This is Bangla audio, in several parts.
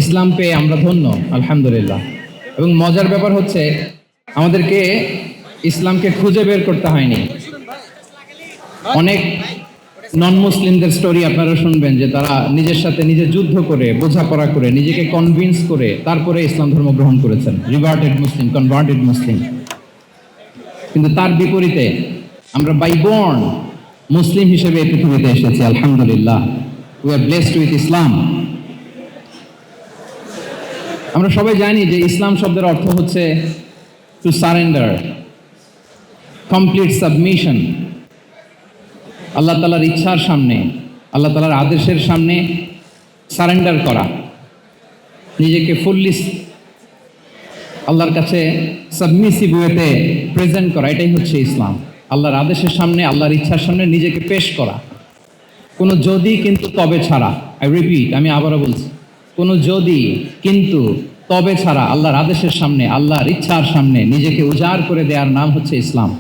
ইসলাম পেয়ে আমরা ধন্য আলহামদুলিল্লাহ। এবং মজার ব্যাপার হচ্ছে আমাদেরকে ইসলামকে খুঁজে বের করতে হয়নি। অনেক নন মুসলিমদের স্টোরি আপনারা শুনবেন যে তারা নিজের সাথে নিজে যুদ্ধ করে বোঝাপড়া করে নিজেকে কনভিন্স করে তারপরে ইসলাম ধর্ম গ্রহণ করেছেন, রিভার্টেড মুসলিম, কনভার্টেড মুসলিম। কিন্তু তার বিপরীতে আমরা বাই বর্ন মুসলিম হিসেবে এই পৃথিবীতে এসেছি আলহামদুলিল্লাহ। উই আর ব্লেসড উইথ ইসলাম। আমরা সবাই জানি যে ইসলাম শব্দের অর্থ হচ্ছে টু সারেন্ডার, কমপ্লিট সাবমিশন। আল্লাহ তাআলার ইচ্ছার সামনে, আল্লাহ তাআলার আদেশের সামনে সারেন্ডার করা, নিজেকে ফুললি আল্লাহর কাছে সাবমিসিভ ওয়েতে প্রেজেন্ট করা, এটাই হচ্ছে ইসলাম। আল্লাহর আদেশের সামনে, আল্লাহর ইচ্ছার সামনে নিজেকে পেশ করা। কোনো যদি কিন্তু তবে ছাড়া, আই রিপিট, আমি আবারও বলছি, কোনো যদি কিন্তু তবে ছাড়া আল্লাহর আদেশের সামনে, আল্লাহর ইচ্ছার সামনে নিজেকে উজাড় করে দেওয়ার নাম হচ্ছে ইসলাম।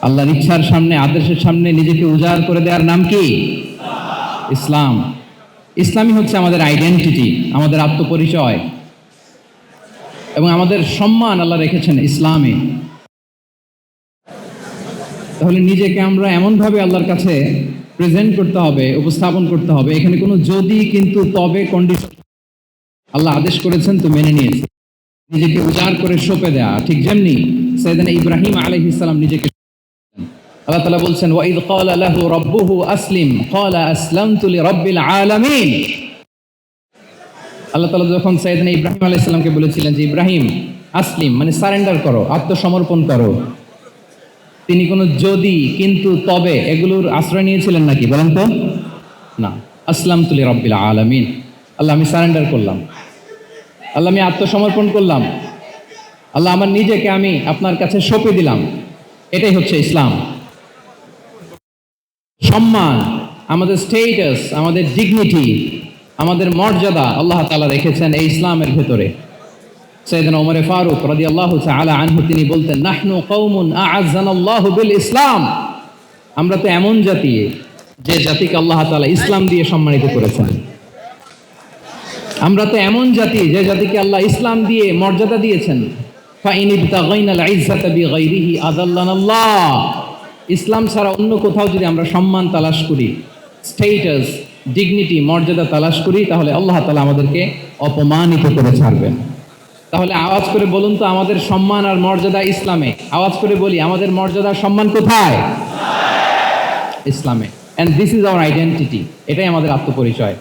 আল্লাহর ইচ্ছার সামনে, আদেশের সামনে নিজেকে উজাড় করে দেওয়ার নাম কি? ইসলাম। ইসলামই হচ্ছে আমাদের আইডেন্টিটি, আমাদের আত্মপরিচয় এবং আমাদের সম্মান আল্লাহ রেখেছেন ইসলামে। তাহলে নিজেকে আমরা এমনভাবে আল্লাহর কাছে প্রেজেন্ট করতে হবে, উপস্থাপন করতে হবে, এখানে কোনো যদি কিন্তু তবে কন্ডিশন। আল্লাহ আদেশ করেছেন তো মেনে নিয়েছে, নিজেকে উজাড় করে সঁপে দেয়া। ঠিক যেমনি সাইয়েদনা ইব্রাহিম আলাইহিস সালাম নিজেকে, আল্লাহ তাআলা বলছেন ওয়াইদ ক্বালা লাহু রাব্বুহু আসলিম ক্বালা আসলামতু লিরাব্বিল আলামিন। আল্লাহ তাআলা যখন সাইয়েদনা ইব্রাহিম আলাইহিস সালামকে বলেছিলেন যে ইব্রাহিম আসলিম মানে সারেন্ডার করো, আত্মসমর্পণ করো, তিনি কোনো যদি কিন্তু তবে এগুলোর আশ্রয় নিয়েছিলেন নাকি? বলেন তো না। আসলামতু লিরাব্বিল আলামিন, আল্লাহ আমি সারেন্ডার করলাম, আল্লাহ আমি আত্মসমর্পণ করলাম, আল্লাহ আমার নিজেকে আমি আপনার কাছে সঁপে দিলাম। এটাই হচ্ছে ইসলাম। সম্মান, আমাদের স্টেটাস, আমাদের ডিগনিটি, আমাদের মর্যাদা আল্লাহ তাআলা রেখেছেন এই ইসলামের ভেতরে। সাইয়েদনা ওমর ফারুক রাদিয়াল্লাহু তাআলা আনহু তিনি বলতেন নাহনু কওমুন আ'আজ্জানাল্লাহু বিল ইসলাম। আমরা তো এমন জাতি যে জাতিকে আল্লাহ তাআলা ইসলাম দিয়ে সম্মানিত করেছেন। আমরা তো এমন জাতি যে জাতিকে আল্লাহ ইসলাম দিয়ে মর্যাদা দিয়েছেন। ফাইন ইবতাগাইনাল ইজ্জাতা বিগাইরিহি আযাল্লানাল্লাহ। ইসলাম ছাড়া অন্য কোথাও যদি আমরা সম্মান তালাশ করি, স্টেটাস, ডিগনিটি, মর্যাদা তালাশ করি, তাহলে আল্লাহ তাআলা আমাদেরকে অপমানিত করে ছাড়বেন। তাহলে আওয়াজ করে বলুন তো আমাদের সম্মান আর মর্যাদা ইসলামে। আওয়াজ করে বলি আমাদের মর্যাদা সম্মান কোথায়? ইসলামে। And this is our identity. এটাই আমাদের আত্মপরিচয়।